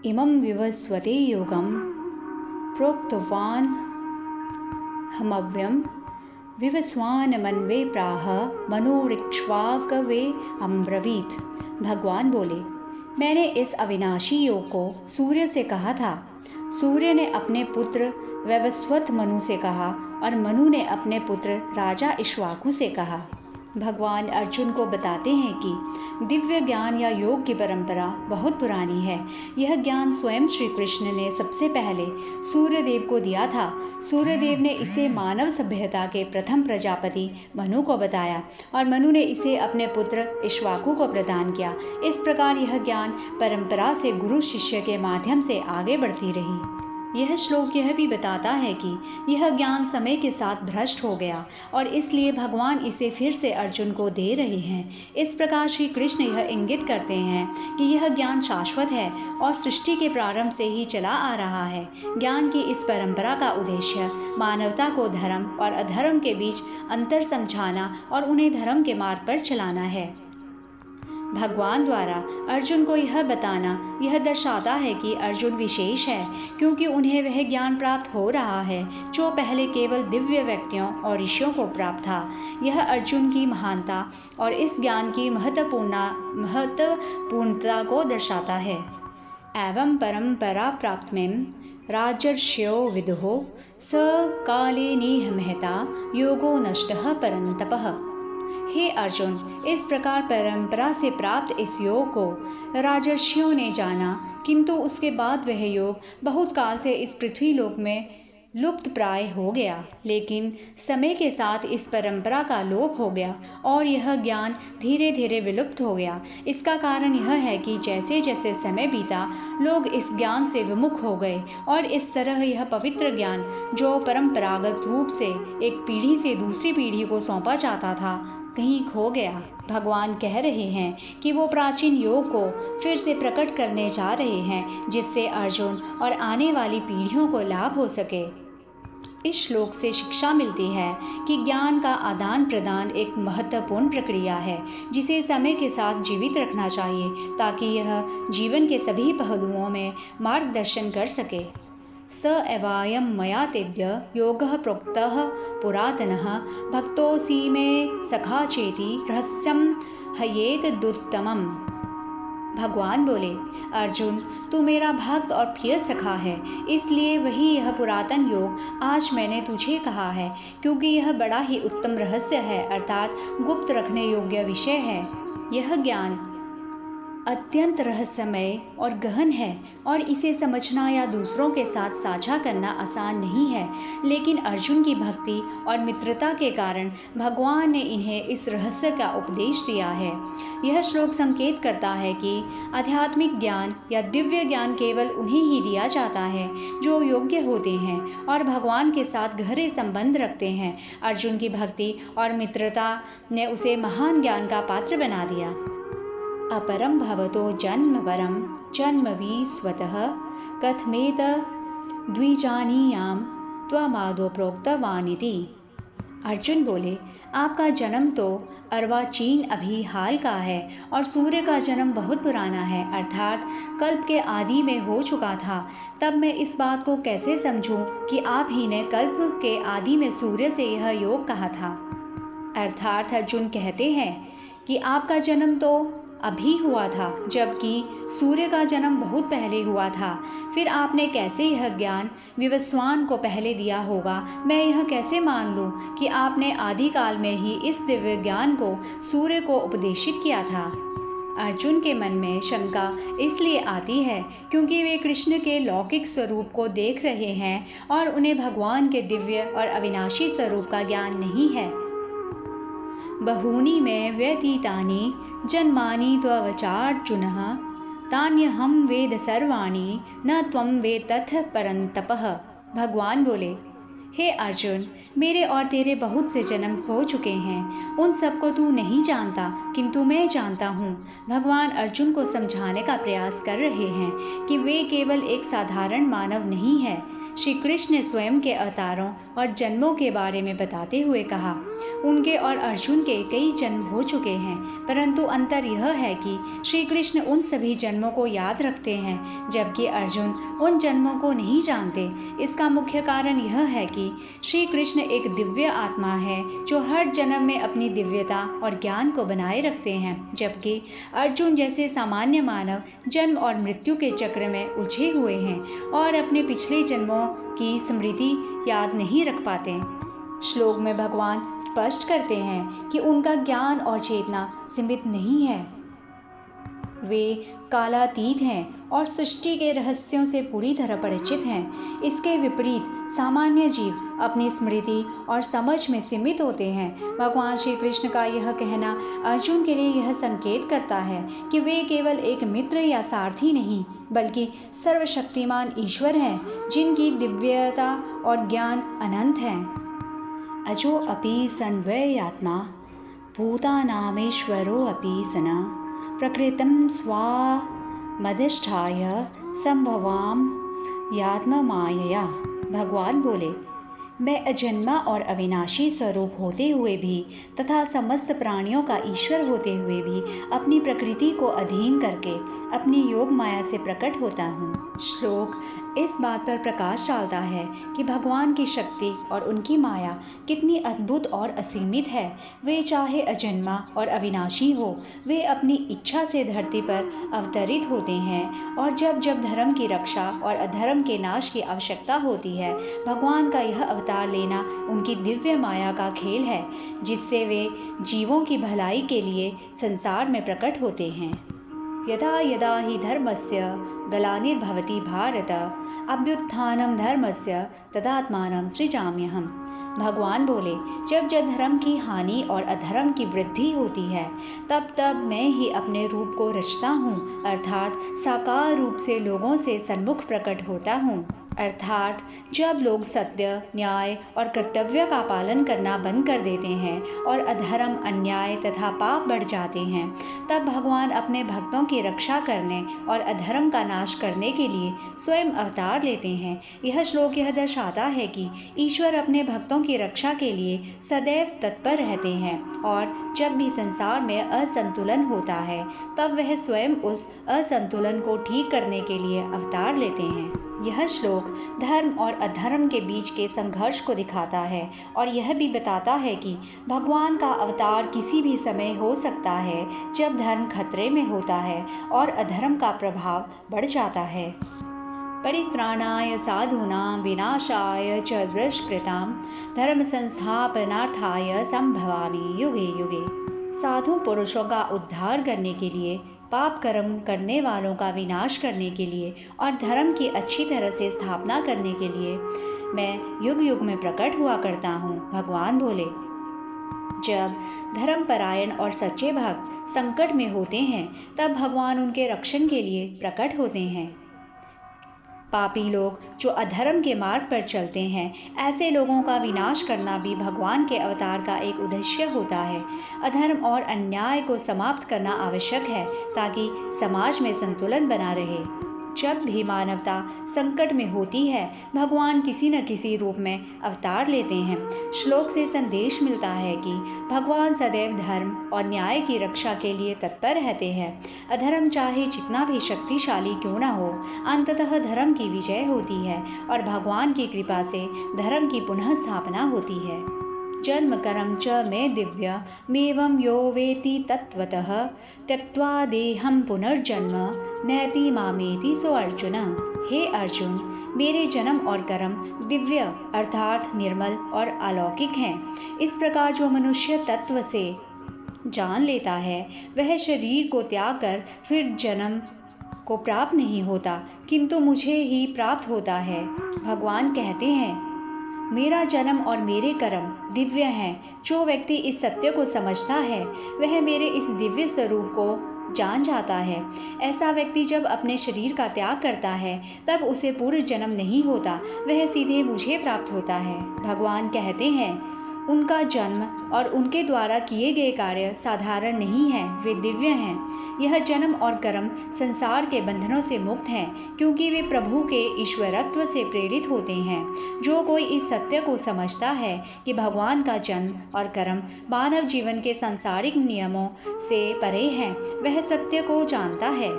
इमं विवस्वते योगं प्रोक्तवान् हमव्यं विवस्वानमन्वे प्राह मनोरिक्ष्वाकवे अम्ब्रवीत। भगवान बोले, मैंने इस अविनाशी योग को सूर्य से कहा था। सूर्य ने अपने पुत्र वैवस्वत मनु से कहा और मनु ने अपने पुत्र राजा इक्ष्वाकु से कहा। भगवान अर्जुन को बताते हैं कि दिव्य ज्ञान या योग की परंपरा बहुत पुरानी है। यह ज्ञान स्वयं श्री कृष्ण ने सबसे पहले सूर्यदेव को दिया था। सूर्यदेव ने इसे मानव सभ्यता के प्रथम प्रजापति मनु को बताया और मनु ने इसे अपने पुत्र इक्ष्वाकु को प्रदान किया। इस प्रकार यह ज्ञान परंपरा से गुरु शिष्य के माध्यम से आगे बढ़ती रही। यह श्लोक यह भी बताता है कि यह ज्ञान समय के साथ भ्रष्ट हो गया और इसलिए भगवान इसे फिर से अर्जुन को दे रहे हैं। इस प्रकार श्री कृष्ण यह इंगित करते हैं कि यह ज्ञान शाश्वत है और सृष्टि के प्रारंभ से ही चला आ रहा है। ज्ञान की इस परंपरा का उद्देश्य मानवता को धर्म और अधर्म के बीच अंतर समझाना और उन्हें धर्म के मार्ग पर चलाना है। भगवान द्वारा अर्जुन को यह बताना यह दर्शाता है कि अर्जुन विशेष है, क्योंकि उन्हें वह ज्ञान प्राप्त हो रहा है जो पहले केवल दिव्य व्यक्तियों और ऋषियों को प्राप्त था। यह अर्जुन की महानता और इस ज्ञान की महत्वपूर्णता को दर्शाता है। एवं परंपरा प्राप्त में राजर्षयो विदुः स काले नेह महता योगो नष्टः परंतपः। हे अर्जुन, इस प्रकार परंपरा से प्राप्त इस योग को राजर्षियों ने जाना, किंतु उसके बाद वह योग बहुत काल से इस पृथ्वी लोक में लुप्त प्राय हो गया। लेकिन समय के साथ इस परंपरा का लोप हो गया और यह ज्ञान धीरे धीरे विलुप्त हो गया। इसका कारण यह है कि जैसे जैसे समय बीता लोग इस ज्ञान से विमुख हो गए और इस तरह यह पवित्र ज्ञान जो परंपरागत रूप से एक पीढ़ी से दूसरी पीढ़ी को सौंपा जाता था कहीं खो गया। भगवान कह रहे हैं कि वो प्राचीन योग को फिर से प्रकट करने जा रहे हैं, जिससे अर्जुन और आने वाली पीढ़ियों को लाभ हो सके। इस श्लोक से शिक्षा मिलती है कि ज्ञान का आदान प्रदान एक महत्वपूर्ण प्रक्रिया है, जिसे समय के साथ जीवित रखना चाहिए ताकि यह जीवन के सभी पहलुओं में मार्गदर्शन कर सके। स एवायं मया तेद्य योगः प्रोक्तः पुरातनः भक्तोऽसि मे सखा चेति रहस्यं हयेतदुत्तमम्। भगवान बोले, अर्जुन, तू मेरा भक्त और प्रिय सखा है, इसलिए वही यह पुरातन योग आज मैंने तुझे कहा है, क्योंकि यह बड़ा ही उत्तम रहस्य है, अर्थात गुप्त रखने योग्य विषय है। यह ज्ञान अत्यंत रहस्यमय और गहन है और इसे समझना या दूसरों के साथ साझा करना आसान नहीं है, लेकिन अर्जुन की भक्ति और मित्रता के कारण भगवान ने इन्हें इस रहस्य का उपदेश दिया है। यह श्लोक संकेत करता है कि आध्यात्मिक ज्ञान या दिव्य ज्ञान केवल उन्हें ही दिया जाता है जो योग्य होते हैं और भगवान के साथ गहरे संबंध रखते हैं। अर्जुन की भक्ति और मित्रता ने उसे महान ज्ञान का पात्र बना दिया। अपरम भवतो जन्म वरम जन्मवि स्वतः कथमेत द्विजानीयाम त्वमादो प्रोक्तवानिति। अर्जुन बोले, आपका जन्म तो अर्वाचीन अभी हाल का है और सूर्य का जन्म बहुत पुराना है, अर्थात कल्प के आदि में हो चुका था। तब मैं इस बात को कैसे समझूं कि आप ही ने कल्प के आदि में सूर्य से यह योग कहा था। अर्थात अर्जुन कहते हैं कि आपका जन्म तो अभी हुआ था, जबकि सूर्य का जन्म बहुत पहले हुआ था। फिर आपने कैसे यह ज्ञान विवस्वान को पहले दिया होगा? मैं यह कैसे मान लूं कि आपने आदि काल में ही इस दिव्य ज्ञान को सूर्य को उपदेशित किया था? अर्जुन के मन में शंका इसलिए आती है क्योंकि वे कृष्ण के लौकिक स्वरूप को देख रहे हैं और उन्हें भगवान के दिव्य और अविनाशी स्वरूप का ज्ञान नहीं है। बहूनि मे व्यतीतानि जन्मानि त्ववचार्जुनः तान्यहं वेद सर्वाणि न त्वं वेद तथ परन्तपः। भगवान बोले, हे अर्जुन, मेरे और तेरे बहुत से जन्म हो चुके हैं, उन सबको तू नहीं जानता, किंतु मैं जानता हूँ। भगवान अर्जुन को समझाने का प्रयास कर रहे हैं कि वे केवल एक साधारण मानव नहीं है। श्री कृष्ण स्वयं के अवतारों और जन्मों के बारे में बताते हुए कहा, उनके और अर्जुन के कई जन्म हो चुके हैं, परंतु अंतर यह है कि श्री कृष्ण उन सभी जन्मों को याद रखते हैं, जबकि अर्जुन उन जन्मों को नहीं जानते। इसका मुख्य कारण यह है कि श्री कृष्ण एक दिव्य आत्मा है जो हर जन्म में अपनी दिव्यता और ज्ञान को बनाए रखते हैं, जबकि अर्जुन जैसे सामान्य मानव जन्म और मृत्यु के चक्र में उलझे हुए हैं और अपने पिछले जन्मों की स्मृति याद नहीं रख पाते। श्लोक में भगवान स्पष्ट करते हैं कि उनका ज्ञान और चेतना सीमित नहीं है, वे कालातीत हैं और सृष्टि के रहस्यों से पूरी तरह परिचित हैं। इसके विपरीत सामान्य जीव अपनी स्मृति और समझ में सीमित होते हैं। भगवान श्री कृष्ण का यह कहना अर्जुन के लिए यह संकेत करता है कि वे केवल एक मित्र या सारथी नहीं, बल्कि सर्वशक्तिमान ईश्वर हैं, जिनकी दिव्यता और ज्ञान अनंत है। अजो अपि सन्वयात्मा भूतानामीश्वरो अपि सन प्रकृतं स्वामधिष्ठाय संभवाम यात्ममायया। भगवान बोले, मैं अजन्मा और अविनाशी स्वरूप होते हुए भी तथा समस्त प्राणियों का ईश्वर होते हुए भी अपनी प्रकृति को अधीन करके अपनी योग माया से प्रकट होता हूँ। श्लोक इस बात पर प्रकाश डालता है कि भगवान की शक्ति और उनकी माया कितनी अद्भुत और असीमित है। वे चाहे अजन्मा और अविनाशी हो, वे अपनी इच्छा से धरती पर अवतरित होते हैं, और जब जब धर्म की रक्षा और अधर्म के नाश की आवश्यकता होती है, भगवान का यह अवतार लेना उनकी दिव्य माया का खेल है, जिससे वे जीवों की भलाई के लिए संसार में प्रकट होते हैं। यदा यदा हि धर्मस्य ग्लानिर्भवति भारत अभ्युत्थानं धर्मस्य तदात्मानं सृजाम्यहम्। भगवान बोले, जब जब धर्म की हानि और अधर्म की वृद्धि होती है, तब तब मैं ही अपने रूप को रचता हूँ, अर्थात साकार रूप से लोगों से सन्मुख प्रकट होता हूँ। अर्थात जब लोग सत्य, न्याय और कर्तव्य का पालन करना बंद कर देते हैं और अधर्म, अन्याय तथा पाप बढ़ जाते हैं, तब भगवान अपने भक्तों की रक्षा करने और अधर्म का नाश करने के लिए स्वयं अवतार लेते हैं। यह श्लोक यह दर्शाता है कि ईश्वर अपने भक्तों की रक्षा के लिए सदैव तत्पर रहते हैं, और जब भी संसार में असंतुलन होता है, तब वह स्वयं उस असंतुलन को ठीक करने के लिए अवतार लेते हैं। यह श्लोक धर्म और अधर्म के बीच के संघर्ष को दिखाता है और यह भी बताता है कि भगवान का अवतार किसी भी समय हो सकता है जब धर्म खतरे में होता है और अधर्म का प्रभाव बढ़ जाता है। परित्राणाय साधूनां विनाशाय च दुष्कृतां धर्म संस्थापनार्थाय संभवामि युगे युगे। साधु पुरुषों का उद्धार करने के लिए, पाप कर्म करने वालों का विनाश करने के लिए और धर्म की अच्छी तरह से स्थापना करने के लिए मैं युग युग में प्रकट हुआ करता हूँ। भगवान बोले, जब धर्मपरायण और सच्चे भक्त संकट में होते हैं, तब भगवान उनके रक्षण के लिए प्रकट होते हैं। पापी लोग जो अधर्म के मार्ग पर चलते हैं, ऐसे लोगों का विनाश करना भी भगवान के अवतार का एक उद्देश्य होता है। अधर्म और अन्याय को समाप्त करना आवश्यक है ताकि समाज में संतुलन बना रहे। जब भी मानवता संकट में होती है, भगवान किसी न किसी रूप में अवतार लेते हैं। श्लोक से संदेश मिलता है कि भगवान सदैव धर्म और न्याय की रक्षा के लिए तत्पर रहते हैं। अधर्म चाहे जितना भी शक्तिशाली क्यों न हो, अंततः धर्म की विजय होती है और भगवान की कृपा से धर्म की पुनः स्थापना होती है। जन्म कर्म च मे दिव्यमेवं यो वेति तत्त्वतः त्यक्त्वा देहं पुनर्जन्म नैति मामेति सो अर्जुन। हे अर्जुन, मेरे जन्म और कर्म दिव्य अर्थात निर्मल और अलौकिक हैं। इस प्रकार जो मनुष्य तत्व से जान लेता है, वह शरीर को त्याग कर फिर जन्म को प्राप्त नहीं होता, किंतु मुझे ही प्राप्त होता है। भगवान कहते हैं, मेरा जन्म और मेरे कर्म दिव्य हैं। जो व्यक्ति इस सत्य को समझता है, वह मेरे इस दिव्य स्वरूप को जान जाता है। ऐसा व्यक्ति जब अपने शरीर का त्याग करता है, तब उसे पूर्व जन्म नहीं होता, वह सीधे मुझे प्राप्त होता है। भगवान कहते हैं, उनका जन्म और उनके द्वारा किए गए कार्य साधारण नहीं हैं, वे दिव्य हैं। यह जन्म और कर्म संसार के बंधनों से मुक्त हैं, क्योंकि वे प्रभु के ईश्वरत्व से प्रेरित होते हैं। जो कोई इस सत्य को समझता है कि भगवान का जन्म और कर्म मानव जीवन के सांसारिक नियमों से परे हैं, वह सत्य को जानता है।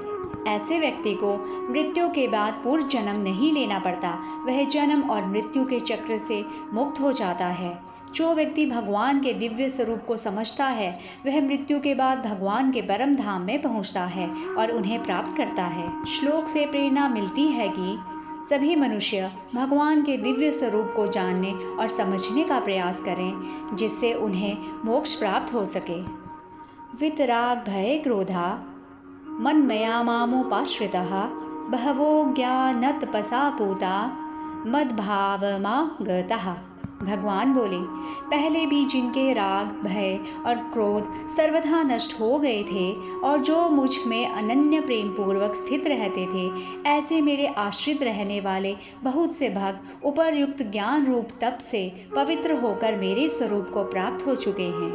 ऐसे व्यक्ति को मृत्यु के बाद पूर्व जन्म नहीं लेना पड़ता, वह जन्म और मृत्यु के चक्र से मुक्त हो जाता है। जो व्यक्ति भगवान के दिव्य स्वरूप को समझता है, वह मृत्यु के बाद भगवान के परम धाम में पहुंचता है और उन्हें प्राप्त करता है। श्लोक से प्रेरणा मिलती है कि सभी मनुष्य भगवान के दिव्य स्वरूप को जानने और समझने का प्रयास करें, जिससे उन्हें मोक्ष प्राप्त हो सके। वितराग भय क्रोधा मन्मया मामुपाश्रितः बहवो ज्ञानतपसा पूता मद्भावमागतः। भगवान बोले, पहले भी जिनके राग, भय और क्रोध सर्वथा नष्ट हो गए थे और जो मुझ में अनन्य प्रेम पूर्वक स्थित रहते थे, ऐसे मेरे आश्रित रहने वाले बहुत से भक्त उपर्युक्त ज्ञान रूप तप से पवित्र होकर मेरे स्वरूप को प्राप्त हो चुके हैं।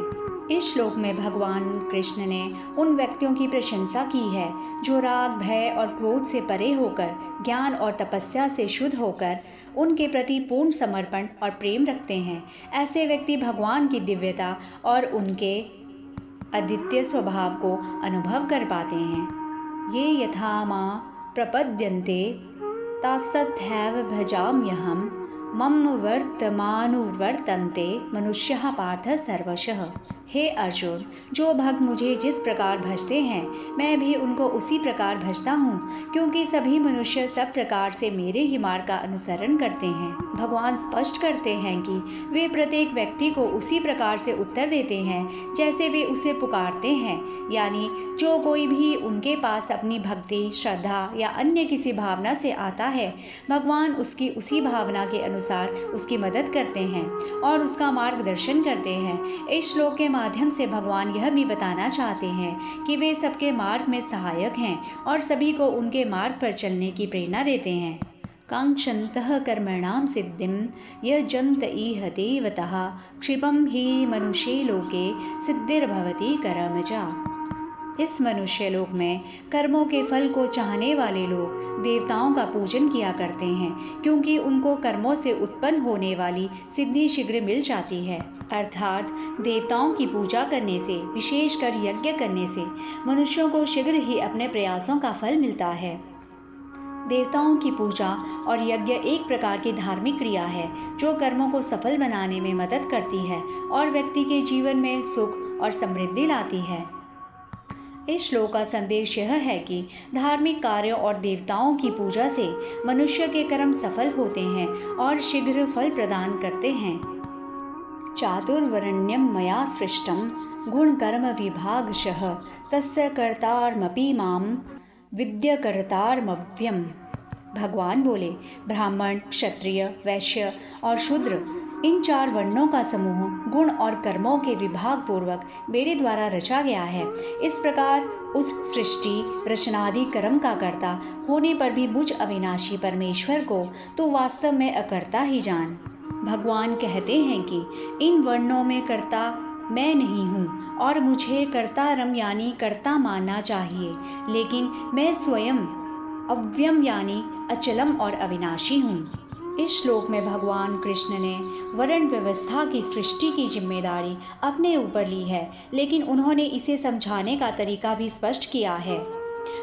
इस श्लोक में भगवान कृष्ण ने उन व्यक्तियों की प्रशंसा की है जो राग, भय और क्रोध से परे होकर, ज्ञान और तपस्या से शुद्ध होकर उनके प्रति पूर्ण समर्पण और प्रेम रखते हैं। ऐसे व्यक्ति भगवान की दिव्यता और उनके अद्वितीय स्वभाव को अनुभव कर पाते हैं। ये यथा मां प्रपद्यन्ते तास्तथैव भजाम्यहम् मम वर्तमानुवर्तन्ते मनुष्यः पार्थ सर्वशः। हे अर्जुन, जो भक्त मुझे जिस प्रकार भजते हैं, मैं भी उनको उसी प्रकार भजता हूँ, क्योंकि सभी मनुष्य सब प्रकार से मेरे ही मार्ग का अनुसरण करते हैं। भगवान स्पष्ट करते हैं कि वे प्रत्येक व्यक्ति को उसी प्रकार से उत्तर देते हैं जैसे वे उसे पुकारते हैं, यानी जो कोई भी उनके पास अपनी भक्ति, श्रद्धा या अन्य किसी भावना से आता है, भगवान उसकी उसी भावना के अनुसार उसकी मदद करते हैं और उसका मार्गदर्शन करते हैं। इस श्लोक के माध्यम से भगवान यह भी बताना चाहते हैं कि वे सबके मार्ग में सहायक हैं और सभी को उनके मार्ग पर चलने की प्रेरणा देते हैं। कांक्षन्तः कर्मणां सिद्धिं यजन्त इह देवतः क्षिपं हि मनुष्ये लोके सिद्धिर्भवति कर्मजा। इस मनुष्य लोक में कर्मों के फल को चाहने वाले लोग देवताओं का पूजन किया करते हैं, क्योंकि उनको कर्मों से उत्पन्न होने वाली सिद्धि शीघ्र मिल जाती है। अर्थात देवताओं की पूजा करने से, विशेषकर यज्ञ करने से मनुष्यों को शीघ्र ही अपने प्रयासों का फल मिलता है। देवताओं की पूजा और यज्ञ एक प्रकार की धार्मिक क्रिया है जो कर्मों को सफल बनाने में मदद करती है और व्यक्ति के जीवन में सुख और समृद्धि लाती है। इस श्लोक का संदेश यह है कि धार्मिक कार्यों और देवताओं की पूजा से मनुष्य के कर्म सफल होते हैं और शीघ्र फल प्रदान करते हैं। चातुर्वर्ण्यं मया सृष्टं गुणकर्म विभागशः तस्य कर्तारमपि मां विद्यकर्तारमव्यम्। भगवान बोले, ब्राह्मण, क्षत्रिय, वैश्य और शूद्र, इन 4 वर्णों का समूह गुण और कर्मों के विभाग पूर्वक मेरे द्वारा रचा गया है। इस प्रकार उस सृष्टि रचनादि कर्म का कर्ता होने पर भी मुझ अविनाशी परमेश्वर को तो वास्तव में अकर्ता ही जान। भगवान कहते हैं कि इन वर्णों में कर्ता मैं नहीं हूँ और मुझे कर्तारम यानी कर्ता मानना चाहिए, लेकिन मैं स्वयं अव्यम यानी अचलम और अविनाशी हूँ। इस श्लोक में भगवान कृष्ण ने वर्ण व्यवस्था की सृष्टि की जिम्मेदारी अपने ऊपर ली है, लेकिन उन्होंने इसे समझाने का तरीका भी स्पष्ट किया है।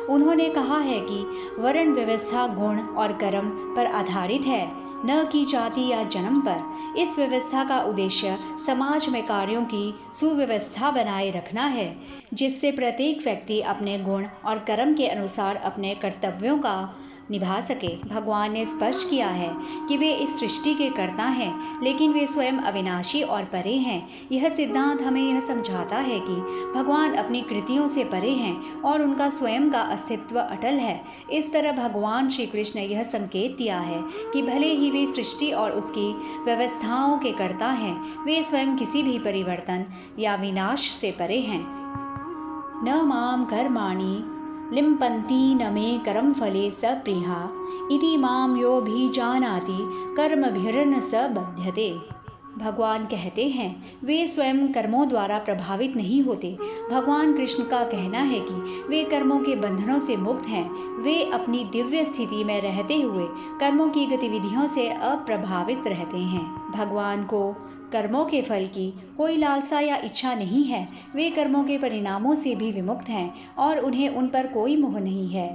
उन्होंने कहा है कि वर्ण व्यवस्था गुण और कर्म पर आधारित है, न कि जाति या जन्म पर। इस व्यवस्था का उद्देश्य समाज में कार्यों की सुव्यवस्था बनाए रखना है, जिससे प्रत्येक व्यक्ति अपने गुण और कर्म के अनुसार अपने कर्तव्यों का निभा सके। भगवान ने स्पष्ट किया है कि वे इस सृष्टि के कर्ता हैं, लेकिन वे स्वयं अविनाशी और परे हैं। यह सिद्धांत हमें यह समझाता है कि भगवान अपनी कृतियों से परे हैं और उनका स्वयं का अस्तित्व अटल है। इस तरह भगवान श्री कृष्ण ने यह संकेत दिया है कि भले ही वे सृष्टि और उसकी व्यवस्थाओं के कर्ता हैं, वे स्वयं किसी भी परिवर्तन या विनाश से परे हैं। न माम कर्माणि लिम्पन्ति न मे कर्म फले स प्रिया इति माम योऽभिजानाति कर्मभिर्न स बध्यते। भगवान कहते हैं वे स्वयं कर्मों द्वारा प्रभावित नहीं होते। भगवान कृष्ण का कहना है कि वे कर्मों के बंधनों से मुक्त हैं। वे अपनी दिव्य स्थिति में रहते हुए कर्मों की गतिविधियों से अप्रभावित रहते हैं। भगवान को कर्मों के फल की कोई लालसा या इच्छा नहीं है। वे कर्मों के परिणामों से भी विमुक्त हैं और उन्हें उन पर कोई मोह नहीं है।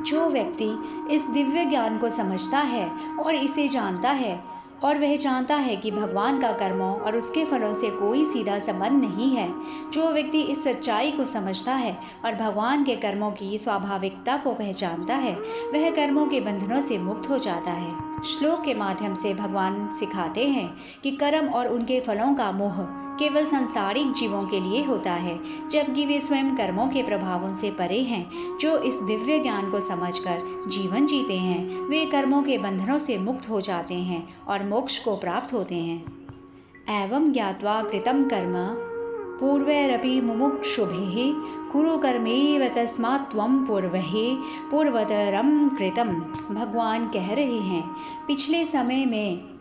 जो व्यक्ति इस दिव्य ज्ञान को समझता है और इसे जानता है और वह जानता है कि भगवान का कर्मों और उसके फलों से कोई सीधा संबंध नहीं है, जो व्यक्ति इस सच्चाई को समझता है और भगवान के कर्मों की स्वाभाविकता को पहचानता है, वह कर्मों के बंधनों से मुक्त हो जाता है। श्लोक के माध्यम से भगवान सिखाते हैं कि कर्म और उनके फलों का मोह केवल सांसारिक जीवों के लिए होता है, जबकि वे स्वयं कर्मों के प्रभावों से परे हैं। जो इस दिव्य ज्ञान को समझकर जीवन जीते हैं, वे कर्मों के बंधनों से मुक्त हो जाते हैं और मोक्ष को प्राप्त होते हैं। एवं ज्ञात्वा कृतं कर्म पूर्वैरपि मुमुक्षुभिः कुरु कर्मैव तस्मात् त्वं पूर्वतरं कृतं। भगवान कह रहे हैं, पिछले समय में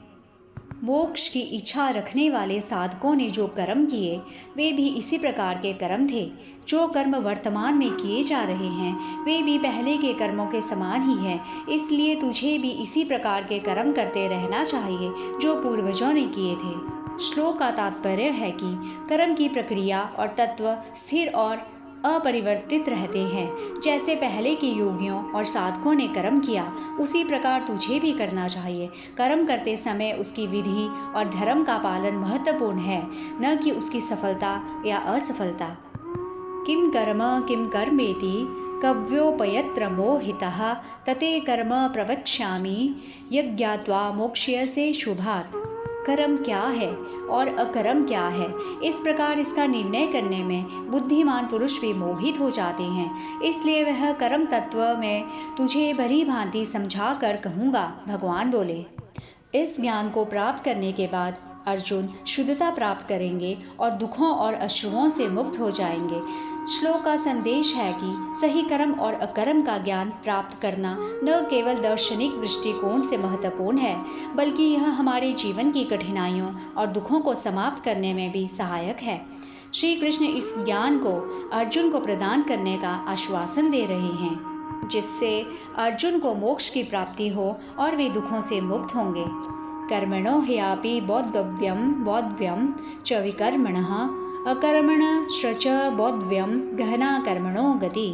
मोक्ष की इच्छा रखने वाले साधकों ने जो कर्म किए, वे भी इसी प्रकार के कर्म थे। जो कर्म वर्तमान में किए जा रहे हैं, वे भी पहले के कर्मों के समान ही हैं। इसलिए तुझे भी इसी प्रकार के कर्म करते रहना चाहिए जो पूर्वजों ने किए थे। श्लोक का तात्पर्य है कि कर्म की प्रक्रिया और तत्व स्थिर और अपरिवर्तित रहते हैं। जैसे पहले के योगियों और साधकों ने कर्म किया, उसी प्रकार तुझे भी करना चाहिए। कर्म करते समय उसकी विधि और धर्म का पालन महत्वपूर्ण है, न कि उसकी सफलता या असफलता। किम कर्मेति कव्योपयत्र मोहितः तते कर्म प्रवक्ष्यामि यज्ञात्वा मोक्ष्यसे शुभात्। कर्म क्या है और अकर्म क्या है, इस प्रकार इसका निर्णय करने में बुद्धिमान पुरुष भी मोहित हो जाते हैं। इसलिए वह कर्म तत्व में तुझे भली भांति समझा कर कहूँगा। भगवान बोले, इस ज्ञान को प्राप्त करने के बाद अर्जुन शुद्धता प्राप्त करेंगे और दुखों और अश्रुओं से मुक्त हो जाएंगे। श्लोक का संदेश है कि सही कर्म और अकर्म का ज्ञान प्राप्त करना न केवल दार्शनिक दृष्टिकोण से महत्वपूर्ण है, बल्कि यह हमारे जीवन की कठिनाइयों और दुखों को समाप्त करने में भी सहायक है। श्री कृष्ण इस ज्ञान को अर्जुन को प्रदान करने का आश्वासन दे रहे हैं, जिससे अर्जुन को मोक्ष की प्राप्ति हो और वे दुखों से मुक्त होंगे। कर्मणो ह्यापि बोद्धव्यम च विकर्मणः अकर्मणश्च बोद्धव्यम गहना कर्मणो गति।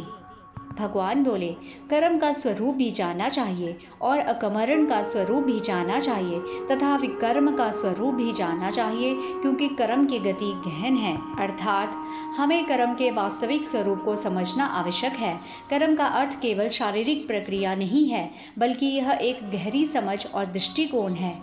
भगवान बोले, कर्म का स्वरूप भी जानना चाहिए और अकर्मण का स्वरूप भी जानना चाहिए तथा विकर्म का स्वरूप भी जानना चाहिए, क्योंकि कर्म की गति गहन है। अर्थात हमें कर्म के वास्तविक स्वरूप को समझना आवश्यक है। कर्म का अर्थ केवल शारीरिक प्रक्रिया नहीं है, बल्कि यह एक गहरी समझ और दृष्टिकोण है।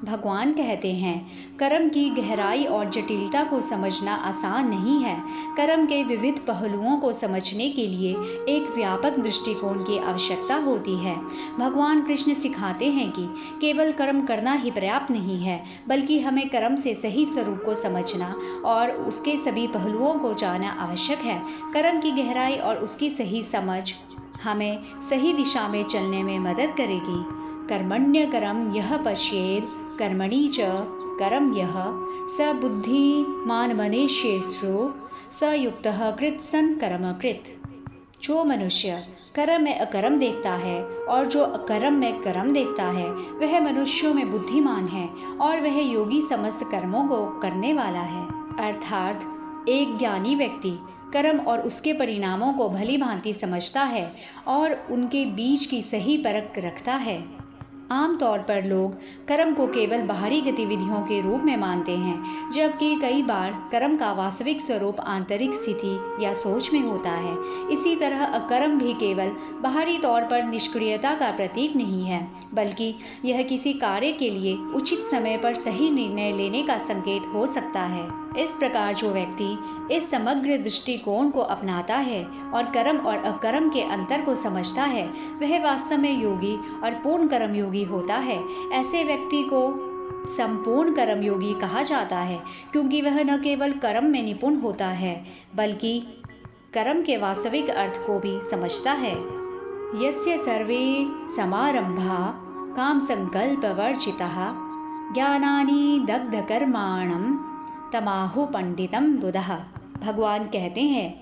भगवान कहते हैं, कर्म की गहराई और जटिलता को समझना आसान नहीं है। कर्म के विविध पहलुओं को समझने के लिए एक व्यापक दृष्टिकोण की आवश्यकता होती है। भगवान कृष्ण सिखाते हैं कि केवल कर्म करना ही पर्याप्त नहीं है, बल्कि हमें कर्म से सही स्वरूप को समझना और उसके सभी पहलुओं को जानना आवश्यक है। कर्म की गहराई और उसकी सही समझ हमें सही दिशा में चलने में मदद करेगी। कर्मण्यकरं यः पश्येत् कर्मणि च करम यः स बुद्धिमान मनुष्येषु स युक्तः कृत्सन कर्म कृत। जो मनुष्य कर्म में अकर्म देखता है और जो अकर्म में कर्म देखता है, वह मनुष्यों में बुद्धिमान है और वह योगी समस्त कर्मों को करने वाला है। अर्थात एक ज्ञानी व्यक्ति कर्म और उसके परिणामों को भली भांति समझता है और उनके बीच की सही परख रखता है। आमतौर पर लोग कर्म को केवल बाहरी गतिविधियों के रूप में मानते हैं, जबकि कई बार कर्म का वास्तविक स्वरूप आंतरिक स्थिति या सोच में होता है। इसी तरह अकर्म भी केवल बाहरी तौर पर निष्क्रियता का प्रतीक नहीं है, बल्कि यह किसी कार्य के लिए उचित समय पर सही निर्णय लेने का संकेत हो सकता है। इस प्रकार जो व्यक्ति इस समग्र दृष्टिकोण को अपनाता है और कर्म और अकर्म के अंतर को समझता है, वह वास्तव में योगी और पूर्ण कर्मयोगी होता है। ऐसे व्यक्ति को संपूर्ण कर्मयोगी कहा जाता है, क्योंकि वह न केवल कर्म में निपुण होता है, बल्कि कर्म के वास्तविक अर्थ को भी समझता है। यस्य सर्वे समारंभा काम संकल्प वर्जिताः ज्ञानानि दग्धकर्माणं तमाहु पंडितम बुधः। भगवान कहते हैं,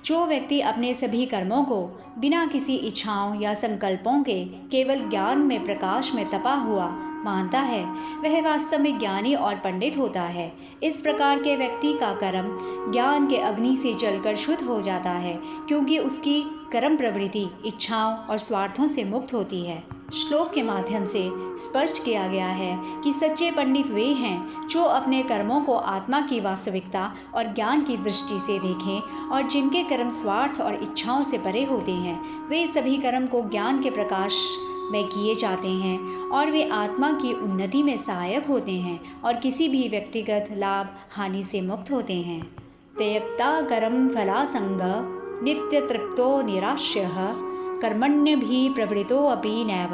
जो व्यक्ति अपने सभी कर्मों को बिना किसी इच्छाओं या संकल्पों के केवल ज्ञान में प्रकाश में तपा हुआ मानता है, वह वास्तव में ज्ञानी और पंडित होता है। इस प्रकार के व्यक्ति का कर्म ज्ञान के अग्नि से जलकर शुद्ध हो जाता है, क्योंकि उसकी कर्म प्रवृत्ति इच्छाओं और स्वार्थों से मुक्त होती है। श्लोक के माध्यम से स्पष्ट किया गया है कि सच्चे पंडित वे हैं जो अपने कर्मों को आत्मा की वास्तविकता और ज्ञान की दृष्टि से देखें, और जिनके कर्म स्वार्थ और इच्छाओं से परे होते हैं, वे सभी कर्म को ज्ञान के प्रकाश में किए जाते हैं और वे आत्मा की उन्नति में सहायक होते हैं और किसी भी व्यक्तिगत लाभ हानि से मुक्त होते हैं। त्यक्ता कर्म फलासंग नित्य तृप्तो निराश्यः कर्मण्यभिः प्रवृत्तोऽपि नैव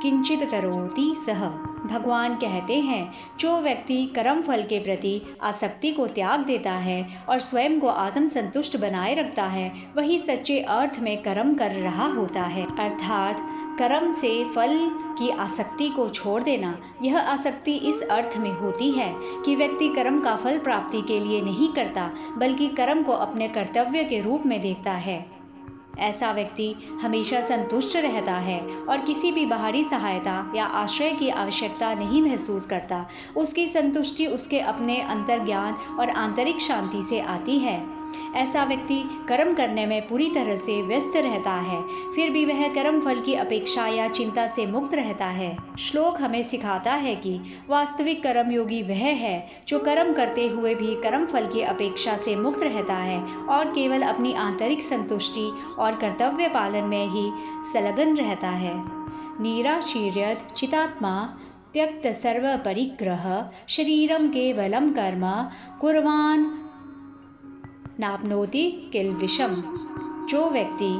किंचित करोति सः। भगवान कहते हैं, जो व्यक्ति कर्म फल के प्रति आसक्ति को त्याग देता है और स्वयं को आत्म संतुष्ट बनाए रखता है, वही सच्चे अर्थ में कर्म कर रहा होता है। अर्थात कर्म से फल की आसक्ति को छोड़ देना। यह आसक्ति इस अर्थ में होती है कि व्यक्ति कर्म का फल प्राप्ति के लिए नहीं करता, बल्कि कर्म को अपने कर्तव्य के रूप में देखता है। ऐसा व्यक्ति हमेशा संतुष्ट रहता है और किसी भी बाहरी सहायता या आश्रय की आवश्यकता नहीं महसूस करता। उसकी संतुष्टि उसके अपने अंतर्ज्ञान और आंतरिक शांति से आती है। ऐसा व्यक्ति कर्म करने में पूरी तरह से व्यस्त रहता है, फिर भी वह कर्म फल की अपेक्षा या चिंता से मुक्त रहता है। श्लोक हमें सिखाता है कि वास्तविक कर्मयोगी वह है जो कर्म करते हुए भी कर्म फल की अपेक्षा से मुक्त रहता है और केवल अपनी आंतरिक संतुष्टि और कर्तव्य पालन में ही संलग्न रहता है। निराशीर्यत चितात्मा त्यक्त सर्व परिग्रह शरीरम केवलम कर्म कुर्वान् नाप्नोति किल विषम। जो व्यक्ति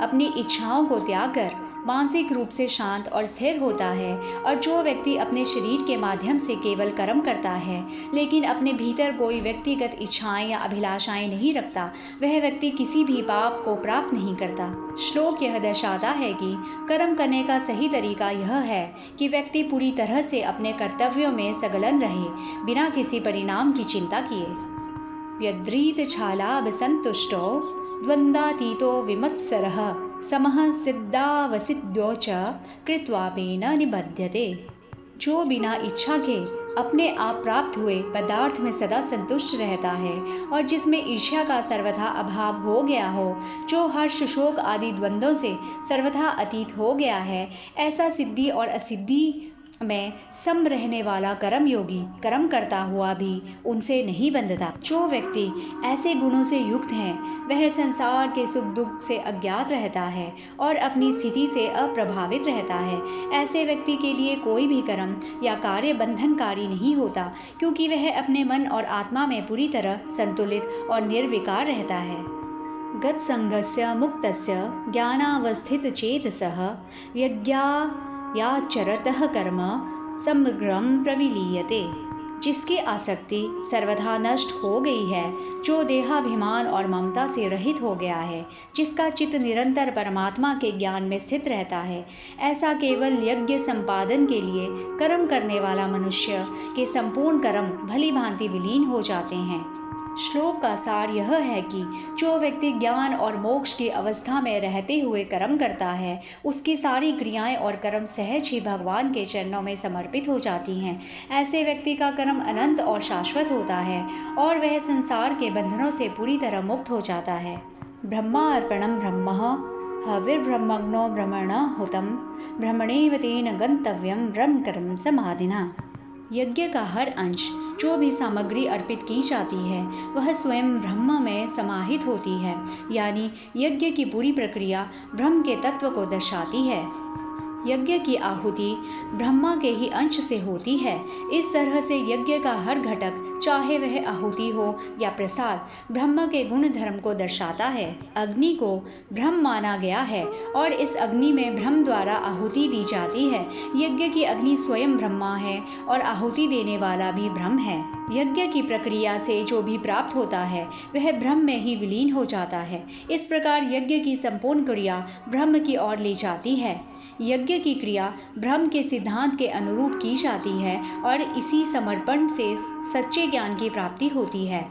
अपनी इच्छाओं को त्याग कर मानसिक रूप से शांत और स्थिर होता है, और जो व्यक्ति अपने शरीर के माध्यम से केवल कर्म करता है लेकिन अपने भीतर कोई व्यक्तिगत इच्छाएं या अभिलाषाएं नहीं रखता, वह व्यक्ति किसी भी पाप को प्राप्त नहीं करता। श्लोक यह दर्शाता है कि कर्म करने का सही तरीका यह है कि व्यक्ति पूरी तरह से अपने कर्तव्यों में संलग्न रहे, बिना किसी परिणाम की चिंता किए। व्यद्रीत छालाभ संतुष्टो द्वंद्वातीतो विमत्सरः समः सिद्धावसिद्ध्यो च कृत्वापि न निबध्यते। जो बिना इच्छा के अपने आप प्राप्त हुए पदार्थ में सदा संतुष्ट रहता है और जिसमें ईर्ष्या का सर्वथा अभाव हो गया हो, जो हर्ष शोक आदि द्वंद्वों से सर्वथा अतीत हो गया है, ऐसा सिद्धि और असिद्धि में सम रहने वाला कर्म योगी कर्म करता हुआ भी उनसे नहीं बंधता। जो व्यक्ति ऐसे गुणों से युक्त है, वह संसार के सुख दुख से अज्ञात रहता है और अपनी स्थिति से अप्रभावित रहता है। ऐसे व्यक्ति के लिए कोई भी कर्म या कार्य बंधनकारी नहीं होता, क्योंकि वह अपने मन और आत्मा में पूरी तरह संतुलित और निर्विकार रहता है। गत संगस्य मुक्तस्य ज्ञानावस्थित चेतसः यज्ञा या चरतः कर्म समग्रम प्रविलीयते। जिसकी आसक्ति सर्वथा नष्ट हो गई है, जो देहाभिमान और ममता से रहित हो गया है, जिसका चित्त निरंतर परमात्मा के ज्ञान में स्थित रहता है, ऐसा केवल यज्ञ संपादन के लिए कर्म करने वाला मनुष्य के संपूर्ण कर्म भली भांति विलीन हो जाते हैं। श्लोक का सार यह है कि जो व्यक्ति ज्ञान और मोक्ष की अवस्था में रहते हुए कर्म करता है, उसकी सारी क्रियाएं और कर्म सहज ही भगवान के चरणों में समर्पित हो जाती हैं। ऐसे व्यक्ति का कर्म अनंत और शाश्वत होता है और वह संसार के बंधनों से पूरी तरह मुक्त हो जाता है। ब्रह्मार्पणम ब्रह्म हविर्ब्रह्मग्नो ब्रह्मण हुतम ब्रह्मणेव तेन गंतव्यम ब्रह्म कर्म समाधिना। यज्ञ का हर अंश, जो भी सामग्री अर्पित की जाती है, वह स्वयं ब्रह्म में समाहित होती है, यानी यज्ञ की पूरी प्रक्रिया ब्रह्म के तत्व को दर्शाती है। यज्ञ की आहुति ब्रह्मा के ही अंश से होती है। इस तरह से यज्ञ का हर घटक चाहे वह आहुति हो या प्रसाद, ब्रह्म के गुण धर्म को दर्शाता है। अग्नि को ब्रह्म माना गया है और इस अग्नि में ब्रह्म द्वारा आहुति दी जाती है। यज्ञ की अग्नि स्वयं ब्रह्मा है और आहुति देने वाला भी ब्रह्म है। यज्ञ की प्रक्रिया से जो भी प्राप्त होता है वह ब्रह्म में ही विलीन हो जाता है। इस प्रकार यज्ञ की संपूर्ण क्रिया ब्रह्म की ओर ले जाती है। यज्ञ की क्रिया ब्रह्म के सिद्धांत के अनुरूप की जाती है और इसी समर्पण से सच्चे ज्ञान की प्राप्ति होती है।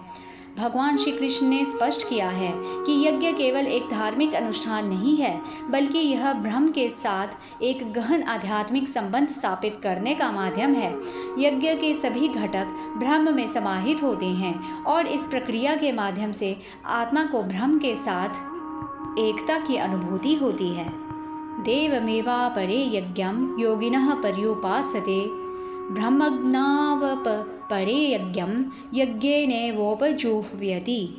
भगवान श्री कृष्ण ने स्पष्ट किया है कि यज्ञ केवल एक धार्मिक अनुष्ठान नहीं है, बल्कि यह ब्रह्म के साथ एक गहन आध्यात्मिक संबंध स्थापित करने का माध्यम है। यज्ञ के सभी घटक ब्रह्म में समाहित होते हैं और इस प्रक्रिया के माध्यम से आत्मा को ब्रह्म के साथ एकता की अनुभूति होती है। देवमेवापरे यज्ञं योगिनः पर्युपासते ब्रह्मज्ञावपरे यज्ञं यज्ञेनैवोपजुह्वति।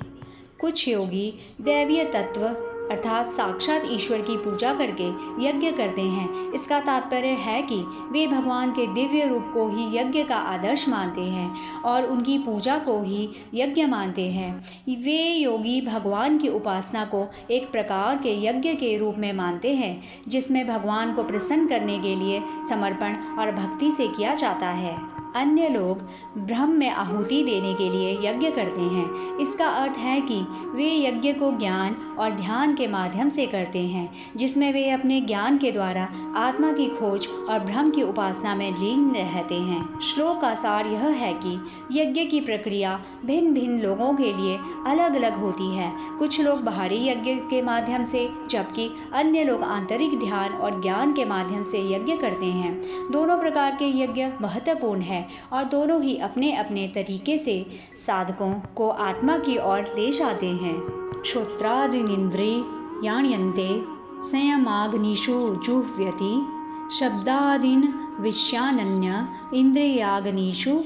कुछ योगी दैवीय तत्व अर्थात साक्षात ईश्वर की पूजा करके यज्ञ करते हैं। इसका तात्पर्य है कि वे भगवान के दिव्य रूप को ही यज्ञ का आदर्श मानते हैं और उनकी पूजा को ही यज्ञ मानते हैं। वे योगी भगवान की उपासना को एक प्रकार के यज्ञ के रूप में मानते हैं, जिसमें भगवान को प्रसन्न करने के लिए समर्पण और भक्ति से किया जाता है। अन्य लोग ब्रह्म में आहुति देने के लिए यज्ञ करते हैं। इसका अर्थ है कि वे यज्ञ को ज्ञान और ध्यान के माध्यम से करते हैं, जिसमें वे अपने ज्ञान के द्वारा आत्मा की खोज और ब्रह्म की उपासना में लीन रहते हैं। श्लोक का सार यह है कि यज्ञ की प्रक्रिया भिन्न भिन्न लोगों के लिए अलग अलग होती है। कुछ लोग बाहरी यज्ञ के माध्यम से, जबकि अन्य लोग आंतरिक ध्यान और ज्ञान के माध्यम से यज्ञ करते हैं। दोनों प्रकार के यज्ञ महत्वपूर्ण है और दोनों ही अपने अपने तरीके से साधकों को आत्मा की ओर ले जाते हैं। श्रोत्रादीनिन्द्रियाण्यन्ते संयमाग्निषु जुह्वति शब्दादीन् विषयानन्य इंद्रियाग्निषु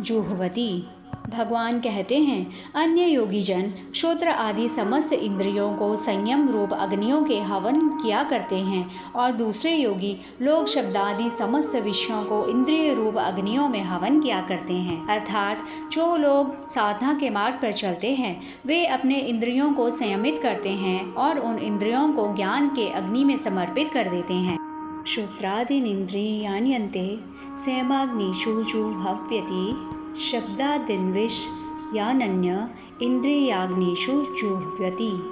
जुह्वति। भगवान कहते हैं, अन्य योगी जन श्रोत्र आदि समस्त इंद्रियों को संयम रूप अग्नियों के हवन किया करते हैं और दूसरे योगी लोग शब्दादि समस्त विषयों को इंद्रिय रूप अग्नियों में हवन किया करते हैं। अर्थात जो लोग साधना के मार्ग पर चलते हैं वे अपने इंद्रियों को संयमित करते हैं और उन इंद्रियों को ज्ञान के अग्नि में समर्पित कर देते हैं। श्रोत्रादीनिन्द्रियाण्यन्ते संयमाग्निषु जुह्वति शब्दादीन्विषयानन्य इंद्रियाग्निषु जुह्वति।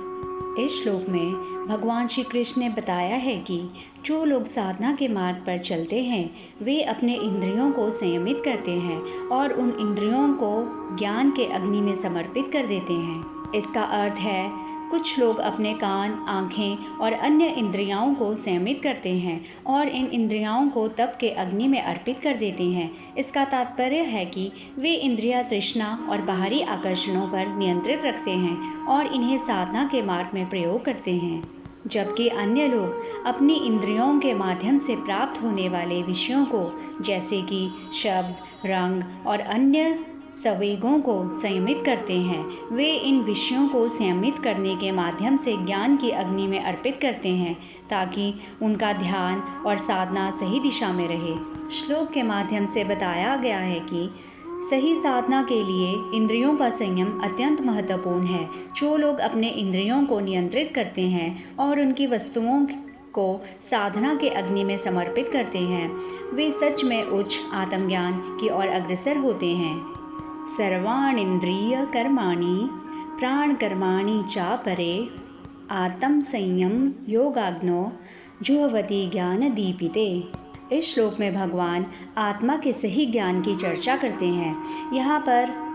इस श्लोक में भगवान श्री कृष्ण ने बताया है कि जो लोग साधना के मार्ग पर चलते हैं वे अपने इंद्रियों को संयमित करते हैं और उन इंद्रियों को ज्ञान के अग्नि में समर्पित कर देते हैं। इसका अर्थ है, कुछ लोग अपने कान, आँखें और अन्य इंद्रियों को संयमित करते हैं और इन इंद्रियों को तप के अग्नि में अर्पित कर देते हैं। इसका तात्पर्य है कि वे इंद्रिया तृष्णा और बाहरी आकर्षणों पर नियंत्रित रखते हैं और इन्हें साधना के मार्ग में प्रयोग करते हैं। जबकि अन्य लोग अपनी इंद्रियों के माध्यम से प्राप्त होने वाले विषयों को, जैसे कि शब्द, रंग और अन्य संवेगों को संयमित करते हैं। वे इन विषयों को संयमित करने के माध्यम से ज्ञान की अग्नि में अर्पित करते हैं ताकि उनका ध्यान और साधना सही दिशा में रहे। श्लोक के माध्यम से बताया गया है कि सही साधना के लिए इंद्रियों का संयम अत्यंत महत्वपूर्ण है। जो लोग अपने इंद्रियों को नियंत्रित करते हैं और उनकी वस्तुओं को साधना के अग्नि में समर्पित करते हैं वे सच में उच्च आत्मज्ञान की ओर अग्रसर होते हैं। सर्वाणीन्द्रिय कर्माणि प्राणकर्माणि चापरे आत्म संयम योगाग्नो जुह्वति ज्ञान दीपिते। इस श्लोक में भगवान आत्मा के सही ज्ञान की चर्चा करते हैं। यहाँ पर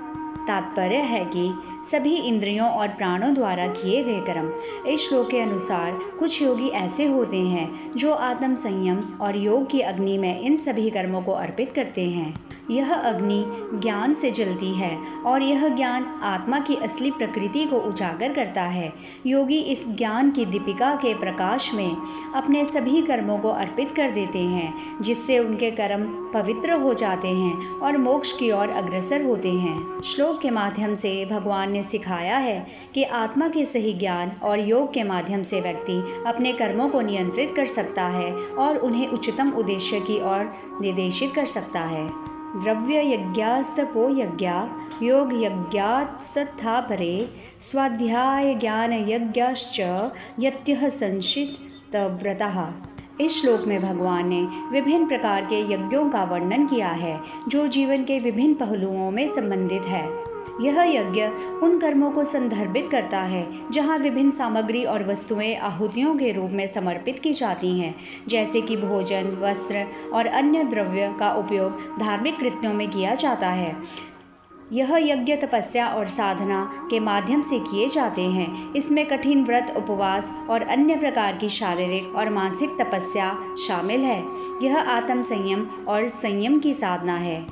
तात्पर्य है कि सभी इंद्रियों और प्राणों द्वारा किए गए कर्म। इस श्लोक के अनुसार कुछ योगी ऐसे होते हैं जो आत्म संयम और योग की अग्नि में इन सभी कर्मों को अर्पित करते हैं। यह अग्नि ज्ञान से जलती है और यह ज्ञान आत्मा की असली प्रकृति को उजागर करता है। योगी इस ज्ञान की दीपिका के प्रकाश में अपने सभी कर्मों को अर्पित कर देते हैं, जिससे उनके कर्म पवित्र हो जाते हैं और मोक्ष की ओर अग्रसर होते हैं। श्लोक के माध्यम से भगवान ने सिखाया है कि आत्मा के सही ज्ञान और योग के माध्यम से व्यक्ति अपने कर्मों को नियंत्रित कर सकता है और उन्हें उच्चतम उद्देश्य की ओर निर्देशित कर सकता है। द्रव्य यज्ञास्तपो यज्ञा योग यज्ञास्तथा परे स्वाध्याय ज्ञान यज्ञाश्च यत्यः संशित व्रतः। इस श्लोक में भगवान ने विभिन्न प्रकार के यज्ञों का वर्णन किया है जो जीवन के विभिन्न पहलुओं में संबंधित है। यह यज्ञ उन कर्मों को संदर्भित करता है जहाँ विभिन्न सामग्री और वस्तुएं आहुतियों के रूप में समर्पित की जाती हैं, जैसे कि भोजन, वस्त्र और अन्य द्रव्य का उपयोग धार्मिक कृत्यों में किया जाता है। यह यज्ञ तपस्या और साधना के माध्यम से किए जाते हैं। इसमें कठिन व्रत, उपवास और अन्य प्रकार की शारीरिक और मानसिक तपस्या शामिल है। यह आत्म संयम और संयम की साधना है।